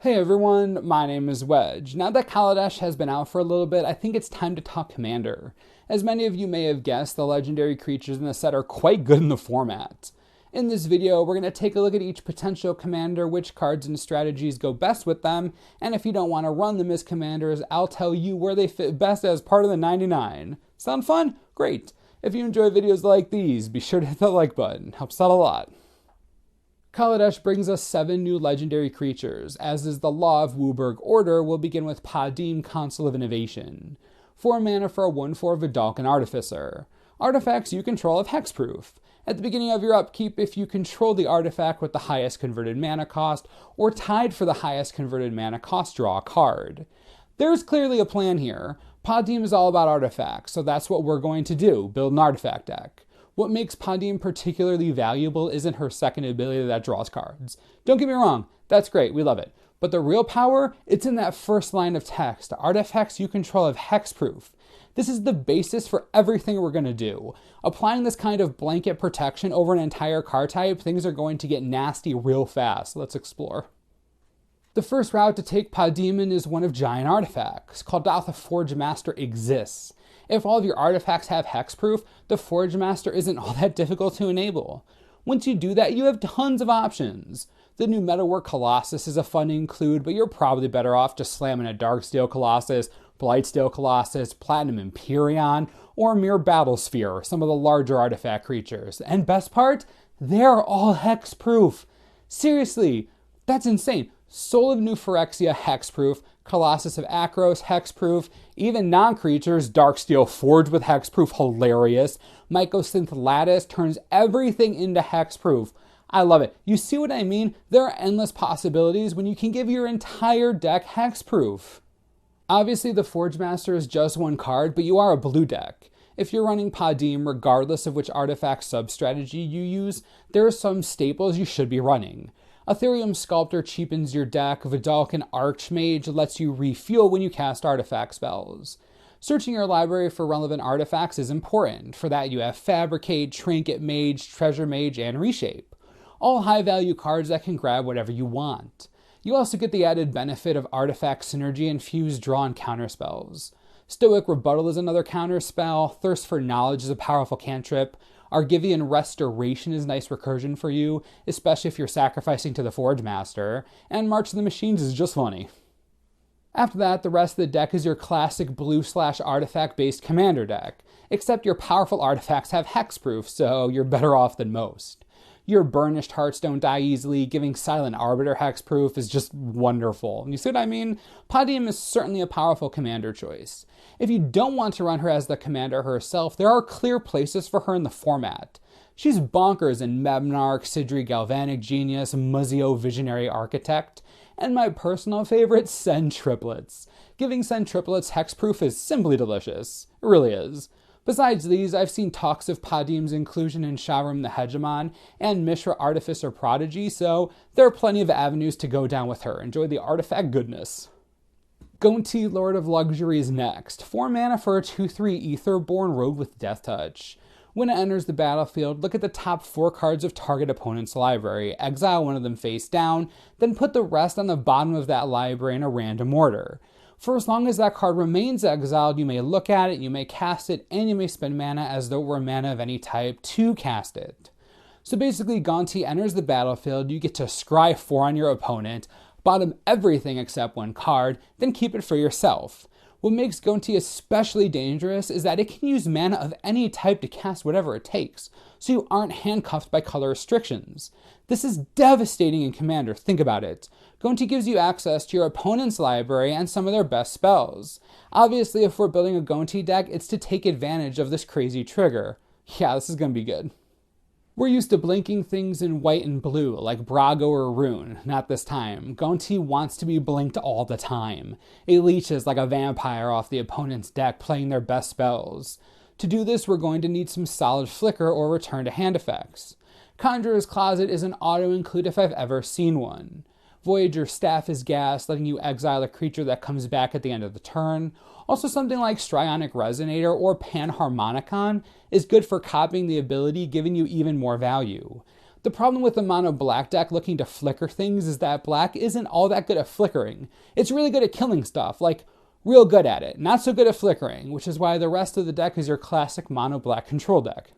Hey everyone, my name is Wedge. Now that Kaladesh has been out for a little bit, I think it's time to talk Commander. As many of you may have guessed, the legendary creatures in the set are quite good in the format. In this video, we're going to take a look at each potential commander, which cards and strategies go best with them, and if you don't want to run them as commanders, I'll tell you where they fit best as part of the 99. Sound fun? Great. If you enjoy videos like these, be sure to hit that like button. Helps out a lot. Kaladesh brings us 7 new legendary creatures. As is the law of Wooburg order, we'll begin with Padim, Consul of Innovation. 4 mana for a 1/4 Vidalcan Artificer. Artifacts you control have hexproof. At the beginning of your upkeep, if you control the artifact with the highest converted mana cost, or tied for the highest converted mana cost, draw a card. There's clearly a plan here. Padim is all about artifacts, so that's what we're going to do, build an artifact deck. What makes Padim particularly valuable isn't her second ability that draws cards. Don't get me wrong, that's great, we love it. But the real power, it's in that first line of text. Artifacts you control have hexproof. This is the basis for everything we're going to do. Applying this kind of blanket protection over an entire card type, things are going to get nasty real fast. Let's explore. The first route to take Padim in is one of giant artifacts. Kaldotha Forge Master exists. If all of your artifacts have hexproof, the Forge Master isn't all that difficult to enable. Once you do that, you have tons of options. The new Metalwork Colossus is a fun to include, but you're probably better off just slamming a Darksteel Colossus, Blightsteel Colossus, Platinum Empyrean, or mere Battlesphere, some of the larger artifact creatures. And best part, they're all hexproof. Seriously, that's insane. Soul of New Phyrexia, hexproof. Colossus of Akros, hexproof. Even non-creatures, Darksteel Forge with hexproof, hilarious. Mycosynth Lattice turns everything into hexproof. I love it. You see what I mean? There are endless possibilities when you can give your entire deck hexproof. Obviously, the Forge Master is just one card, but you are a blue deck. If you're running Padim, regardless of which artifact sub-strategy you use, there are some staples you should be running. Ethereum Sculptor cheapens your deck. Vidalcan Archmage lets you refuel when you cast artifact spells. Searching your library for relevant artifacts is important. For that, you have Fabricate, Trinket Mage, Treasure Mage, and Reshape. All high-value cards that can grab whatever you want. You also get the added benefit of artifact synergy and fuse draw and counter spells. Stoic Rebuttal is another counter spell. Thirst for Knowledge is a powerful cantrip. Argivian Restoration is nice recursion for you, especially if you're sacrificing to the Forge Master, and March of the Machines is just funny. After that, the rest of the deck is your classic blue/artifact-based commander deck, except your powerful artifacts have hexproof, so you're better off than most. Your Burnished Hearts don't die easily, giving Silent Arbiter hexproof is just wonderful. You see what I mean? Padim is certainly a powerful commander choice. If you don't want to run her as the commander herself, there are clear places for her in the format. She's bonkers in Mebnarch, Sidri Galvanic Genius, Muzio Visionary Architect, and my personal favorite, Sen Triplets. Giving Sen Triplets hexproof is simply delicious. It really is. Besides these, I've seen talks of Padim's inclusion in Shahram the Hegemon and Mishra Artificer Prodigy, so there are plenty of avenues to go down with her. Enjoy the artifact goodness. Gonti, Lord of Luxury is next. 4 mana for a 2/3 Aetherborn Rogue with Death Touch. When it enters the battlefield, look at the top 4 cards of target opponent's library, exile one of them face down, then put the rest on the bottom of that library in a random order. For as long as that card remains exiled, you may look at it, you may cast it, and you may spend mana as though it were mana of any type to cast it. So basically, Gonti enters the battlefield, you get to scry 4 on your opponent, bottom everything except 1 card, then keep it for yourself. What makes Gonti especially dangerous is that it can use mana of any type to cast whatever it takes, so you aren't handcuffed by color restrictions. This is devastating in Commander, think about it. Gonti gives you access to your opponent's library and some of their best spells. Obviously, if we're building a Gonti deck, it's to take advantage of this crazy trigger. Yeah, this is going to be good. We're used to blinking things in white and blue, like Brago or Rune. Not this time. Gonti wants to be blinked all the time. It leeches like a vampire off the opponent's deck, playing their best spells. To do this, we're going to need some solid flicker or return to hand effects. Conjurer's Closet is an auto-include if I've ever seen one. Voyager's Staff is gas, letting you exile a creature that comes back at the end of the turn. Also, something like Strionic Resonator or Panharmonicon is good for copying the ability, giving you even more value. The problem with the mono black deck looking to flicker things is that black isn't all that good at flickering. It's really good at killing stuff, like real good at it, not so good at flickering, which is why the rest of the deck is your classic mono black control deck.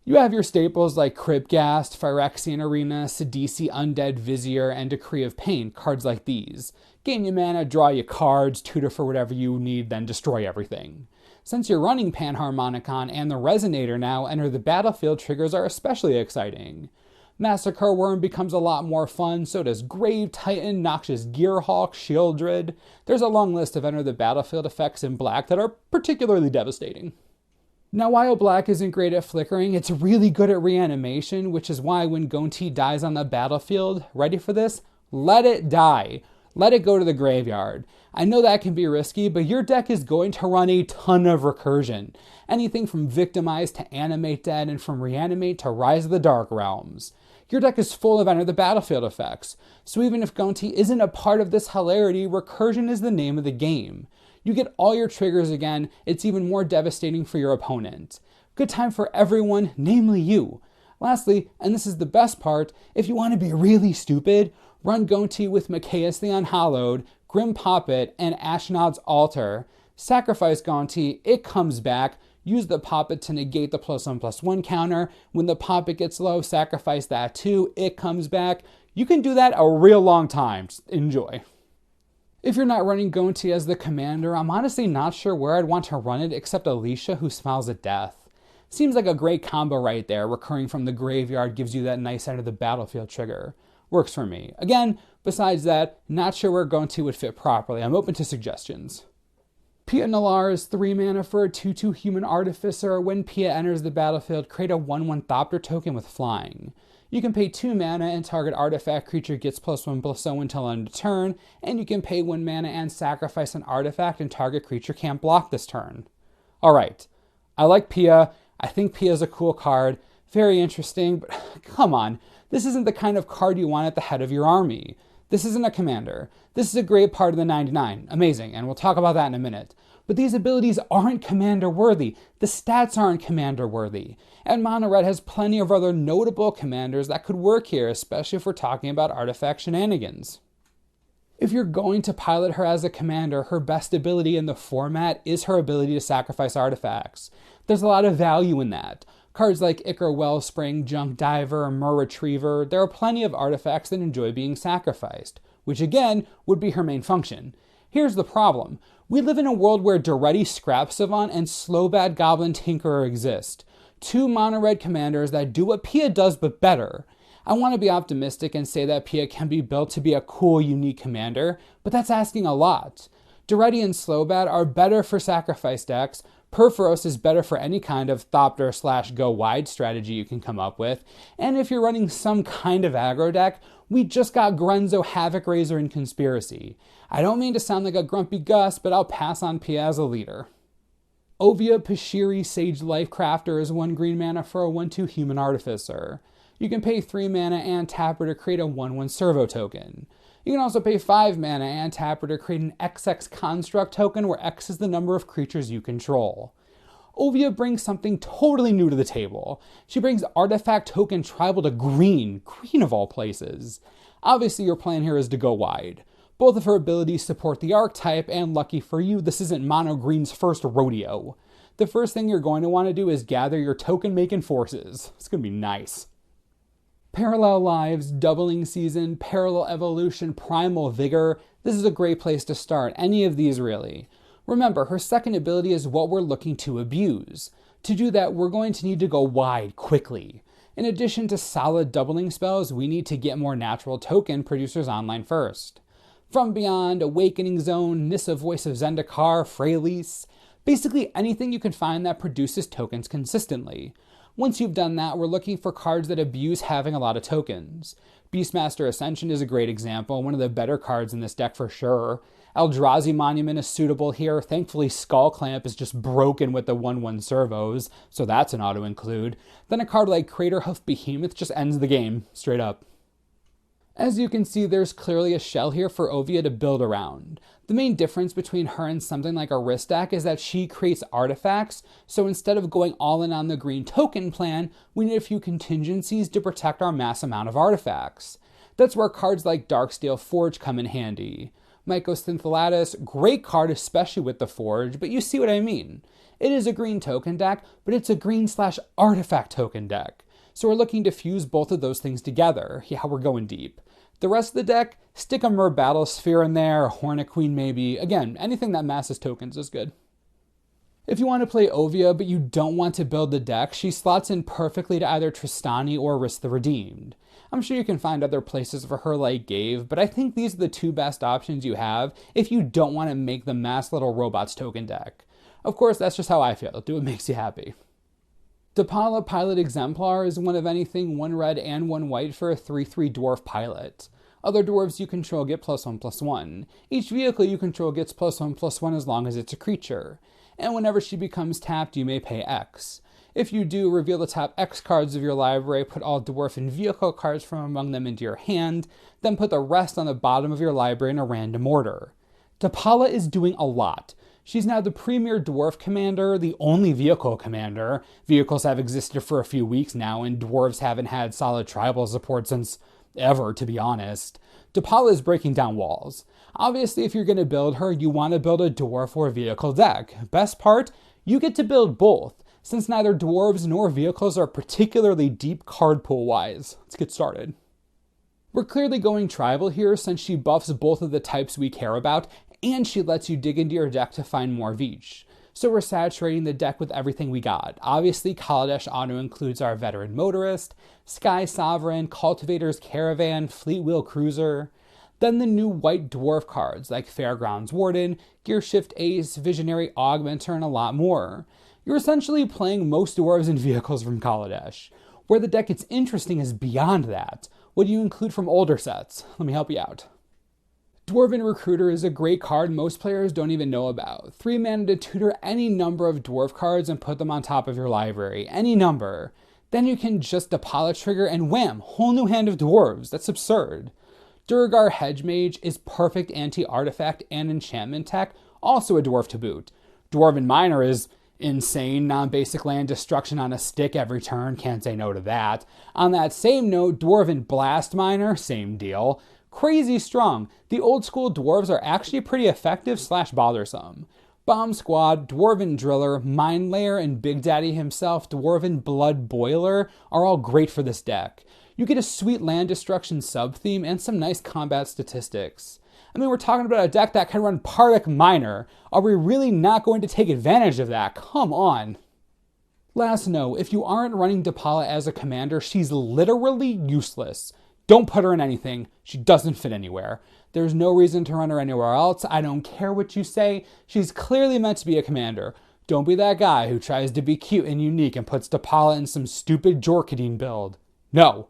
You have your staples like Cryptghast, Phyrexian Arena, Sidisi Undead Vizier, and Decree of Pain, cards like these. Gain your mana, draw your cards, tutor for whatever you need, then destroy everything. Since you're running Panharmonicon and the Resonator now, Enter the Battlefield triggers are especially exciting. Massacre Worm becomes a lot more fun, so does Grave Titan, Noxious Gearhawk, Shieldred. There's a long list of Enter the Battlefield effects in black that are particularly devastating. Now, while black isn't great at flickering, it's really good at reanimation, which is why when Gonti dies on the battlefield, ready for this? Let it die. Let it go to the graveyard. I know that can be risky, but your deck is going to run a ton of recursion. Anything from Victimize to Animate Dead, and from Reanimate to Rise of the Dark Realms. Your deck is full of Enter the Battlefield effects, so even if Gonti isn't a part of this hilarity, recursion is the name of the game. You get all your triggers again, it's even more devastating for your opponent. Good time for everyone, namely you. Lastly, and this is the best part, if you want to be really stupid, run Gonti with Mikaeus the Unhallowed, Grim Poppet, and Ashnod's Altar. Sacrifice Gonti, it comes back, use the Poppet to negate the +1/+1 counter. When the Poppet gets low, sacrifice that too, it comes back. You can do that a real long time. Just enjoy. If you're not running Gonti as the commander, I'm honestly not sure where I'd want to run it except Alicia, who smiles at death. Seems like a great combo right there. Recurring from the graveyard gives you that nice Enter the Battlefield trigger. Works for me. Again, besides that, not sure where Gonti would fit properly. I'm open to suggestions. Pia Nalaar is 3 mana for a 2/2 Human Artificer. When Pia enters the battlefield, create a 1/1 Thopter token with flying. You can pay 2 mana and target artifact creature gets +1/+0 until end of turn, and you can pay 1 mana and sacrifice an artifact and target creature can't block this turn. Alright, I like Pia. I think Pia is a cool card. Very interesting, but come on. This isn't the kind of card you want at the head of your army. This isn't a commander. This is a great part of the 99. Amazing, and we'll talk about that in a minute. But these abilities aren't commander worthy. The stats aren't commander worthy. And Mono Red has plenty of other notable commanders that could work here, especially if we're talking about artifact shenanigans. If you're going to pilot her as a commander, her best ability in the format is her ability to sacrifice artifacts. There's a lot of value in that. Cards like Ichor Wellspring, Junk Diver, Mer Retriever, there are plenty of artifacts that enjoy being sacrificed, which again would be her main function. Here's the problem. We live in a world where Duretti Scrap Savant and Slowbad Goblin Tinkerer exist. 2 mono red commanders that do what Pia does but better. I want to be optimistic and say that Pia can be built to be a cool, unique commander, but that's asking a lot. Duretti and Slowbad are better for sacrifice decks. Perforos is better for any kind of Thopter/go wide strategy you can come up with. And if you're running some kind of aggro deck, we just got Grenzo, Havoc Razor, and Conspiracy. I don't mean to sound like a grumpy Gus, but I'll pass on Pia as a leader. Ovia Pashiri Sage Lifecrafter is 1 green mana for a 1/2 Human Artificer. You can pay 3 mana and tap her to create a 1/1 Servo token. You can also pay 5 mana and tap her to create an XX Construct token where X is the number of creatures you control. Ovia brings something totally new to the table. She brings Artifact Token Tribal to green of all places. Obviously your plan here is to go wide. Both of her abilities support the archetype, and lucky for you, this isn't Mono Green's first rodeo. The first thing you're going to want to do is gather your token-making forces. It's going to be nice. Parallel Lives, Doubling Season, Parallel Evolution, Primal Vigor. This is a great place to start, any of these really. Remember, her second ability is what we're looking to abuse. To do that, we're going to need to go wide quickly. In addition to solid doubling spells, we need to get more natural token producers online first. From Beyond, Awakening Zone, Nissa Voice of Zendikar, Freylease, basically anything you can find that produces tokens consistently. Once you've done that, we're looking for cards that abuse having a lot of tokens. Beastmaster Ascension is a great example, one of the better cards in this deck for sure. Eldrazi Monument is suitable here. Thankfully, Skull Clamp is just broken with the 1/1 servos, so that's an auto-include. Then a card like Craterhoof Behemoth just ends the game, straight up. As you can see, there's clearly a shell here for Ovia to build around. The main difference between her and something like a wrist deck is that she creates artifacts, so instead of going all in on the green token plan, we need a few contingencies to protect our mass amount of artifacts. That's where cards like Darksteel Forge come in handy. Mycosynthellatus, great card especially with the Forge, but you see what I mean. It is a green token deck, but it's a green/artifact token deck. So we're looking to fuse both of those things together. Yeah, we're going deep. The rest of the deck, stick a Mer Battlesphere in there, a Hornet Queen maybe. Again, anything that masses tokens is good. If you want to play Ovia, but you don't want to build the deck, she slots in perfectly to either Tristani or Risk the Redeemed. I'm sure you can find other places for her like Gave, but I think these are the two best options you have if you don't want to make the mass little robots token deck. Of course, that's just how I feel. Do what makes you happy. Depala Pilot Exemplar is one of anything 1 red and 1 white for a 3/3 dwarf pilot. Other dwarves you control get +1/+1. Each vehicle you control gets +1/+1 as long as it's a creature. And whenever she becomes tapped, you may pay X. If you do, reveal the top X cards of your library, put all dwarf and vehicle cards from among them into your hand, then put the rest on the bottom of your library in a random order. Depala is doing a lot. She's now the premier dwarf commander, the only vehicle commander. Vehicles have existed for a few weeks now, and dwarves haven't had solid tribal support since ever, to be honest. Depala is breaking down walls. Obviously, if you're going to build her, you want to build a dwarf or vehicle deck. Best part, you get to build both, since neither dwarves nor vehicles are particularly deep card pool-wise. Let's get started. We're clearly going tribal here since she buffs both of the types we care about, and she lets you dig into your deck to find more of each. So we're saturating the deck with everything we got. Obviously, Kaladesh auto includes our Veteran Motorist, Sky Sovereign, Cultivator's Caravan, Fleetwheel Cruiser. Then the new white dwarf cards like Fairgrounds Warden, Gearshift Ace, Visionary Augmenter, and a lot more. You're essentially playing most dwarves and vehicles from Kaladesh. Where the deck gets interesting is beyond that. What do you include from older sets? Let me help you out. Dwarven Recruiter is a great card most players don't even know about. 3 mana to tutor any number of dwarf cards and put them on top of your library. Any number. Then you can just Depala trigger and wham! Whole new hand of dwarves. That's absurd. Durgar Hedgemage is perfect anti-artifact and enchantment tech, also a dwarf to boot. Dwarven Miner is insane, non-basic land destruction on a stick every turn, can't say no to that. On that same note, Dwarven Blast Miner, same deal. Crazy strong. The old school dwarves are actually pretty effective/bothersome. Bomb Squad, Dwarven Driller, Mine Layer, and Big Daddy himself, Dwarven Blood Boiler, are all great for this deck. You get a sweet land destruction sub-theme and some nice combat statistics. I mean, we're talking about a deck that can run Pardic Miner. Are we really not going to take advantage of that? Come on. Last note, if you aren't running Depala as a commander, she's literally useless. Don't put her in anything. She doesn't fit anywhere. There's no reason to run her anywhere else. I don't care what you say. She's clearly meant to be a commander. Don't be that guy who tries to be cute and unique and puts Depala in some stupid Jorkadine build. No.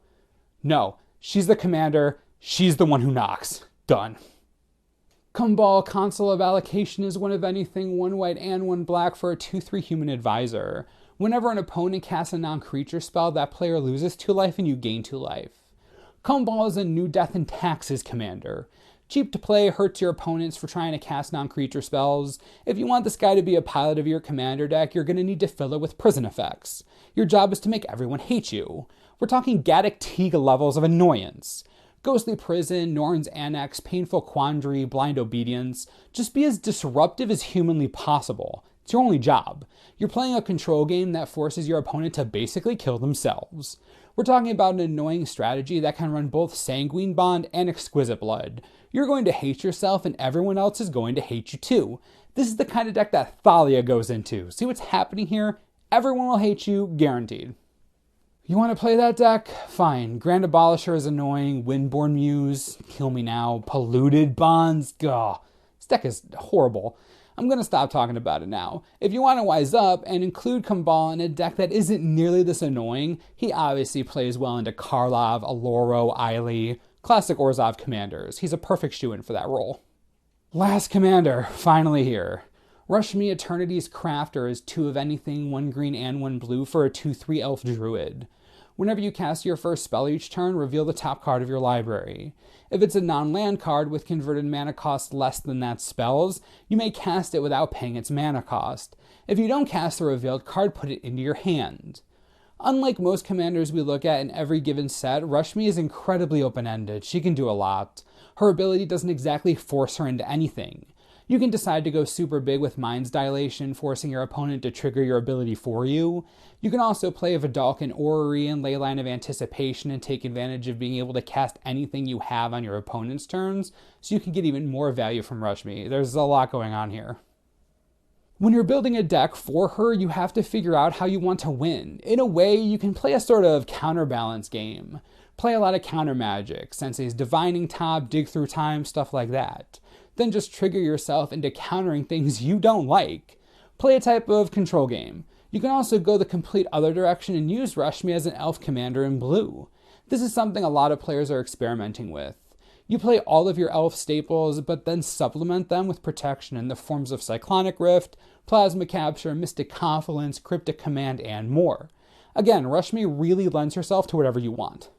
She's the commander. She's the one who knocks. Done. Kambal, Consul of Allocation, is one of anything 1 white and 1 black for a 2/3 human advisor. Whenever an opponent casts a non-creature spell, that player loses 2 life and you gain 2 life. Kambal is a new Death and Taxes commander. Cheap to play, hurts your opponents for trying to cast non-creature spells. If you want this guy to be a pilot of your commander deck, you're going to need to fill it with prison effects. Your job is to make everyone hate you. We're talking Gaddock Teague levels of annoyance. Ghostly Prison, Norn's Annex, Painful Quandary, Blind Obedience. Just be as disruptive as humanly possible. It's your only job. You're playing a control game that forces your opponent to basically kill themselves. We're talking about an annoying strategy that can run both Sanguine Bond and Exquisite Blood. You're going to hate yourself and everyone else is going to hate you too. This is the kind of deck that Thalia goes into. See what's happening here? Everyone will hate you, guaranteed. You want to play that deck? Fine. Grand Abolisher is annoying. Windborn Muse, kill me now. Polluted Bonds, gah. This deck is horrible. I'm going to stop talking about it now. If you want to wise up and include Kambal in a deck that isn't nearly this annoying, he obviously plays well into Karlov, Aloro, Eiley, classic Orzhov commanders. He's a perfect shoo-in for that role. Last commander, finally here. Rashmi Eternities Crafter is 2 of anything, 1 green and 1 blue for a 2/3 elf druid. Whenever you cast your first spell each turn, reveal the top card of your library. If it's a non-land card with converted mana cost less than that spell's, you may cast it without paying its mana cost. If you don't cast the revealed card, put it into your hand. Unlike most commanders we look at in every given set, Rashmi is incredibly open-ended. She can do a lot. Her ability doesn't exactly force her into anything. You can decide to go super big with Mind's Dilation, forcing your opponent to trigger your ability for you. You can also play a Vidalcan Orrery and Leyline of Anticipation and take advantage of being able to cast anything you have on your opponent's turns, so you can get even more value from Rashmi. There's a lot going on here. When you're building a deck for her, you have to figure out how you want to win. In a way, you can play a sort of counterbalance game. Play a lot of counter magic, Sensei's Divining Top, Dig Through Time, stuff like that. Then just trigger yourself into countering things you don't like. Play a type of control game. You can also go the complete other direction and use Rashmi as an elf commander in blue. This is something a lot of players are experimenting with. You play all of your elf staples, but then supplement them with protection in the forms of Cyclonic Rift, Plasma Capture, Mystic Confluence, Cryptic Command, and more. Again, Rashmi really lends herself to whatever you want.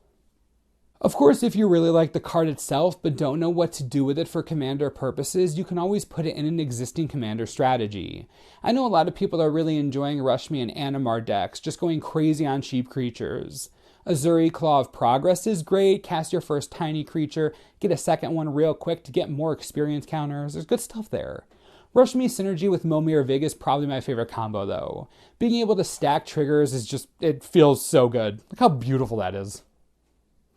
Of course, if you really like the card itself but don't know what to do with it for commander purposes, you can always put it in an existing commander strategy. I know a lot of people are really enjoying Rashmi and Animar decks, just going crazy on cheap creatures. Azuri Claw of Progress is great, cast your first tiny creature, get a second one real quick to get more experience counters, there's good stuff there. Rashmi synergy with Momir Vig is probably my favorite combo though. Being able to stack triggers is just, it feels so good. Look how beautiful that is.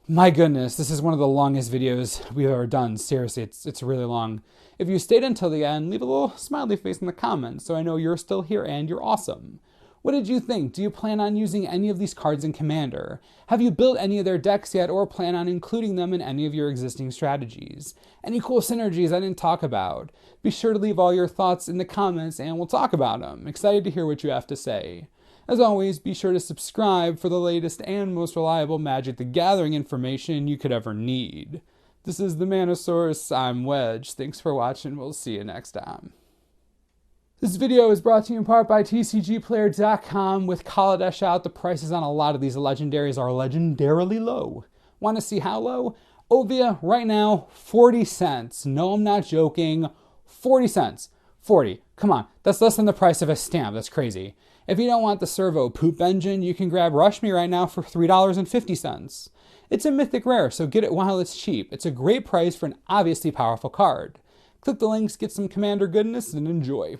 My goodness, this is one of the longest videos we've ever done. Seriously, it's really long. If you stayed until the end, leave a little smiley face in the comments so I know you're still here and you're awesome. What did you think? Do you plan on using any of these cards in Commander? Have you built any of their decks yet or plan on including them in any of your existing strategies? Any cool synergies I didn't talk about? Be sure to leave all your thoughts in the comments and we'll talk about them. Excited to hear what you have to say. As always, be sure to subscribe for the latest and most reliable Magic the Gathering information you could ever need. This is the Mana Source, I'm Wedge. Thanks for watching, we'll see you next time. This video is brought to you in part by TCGplayer.com. With Kaladesh out, the prices on a lot of these legendaries are legendarily low. Want to see how low? Ovia, right now, 40 cents. No, I'm not joking. 40 cents. 40. Come on, that's less than the price of a stamp. That's crazy. If you don't want the servo poop engine, you can grab Rashmi right now for $3.50. It's a mythic rare, so get it while it's cheap. It's a great price for an obviously powerful card. Click the links, get some commander goodness, and enjoy.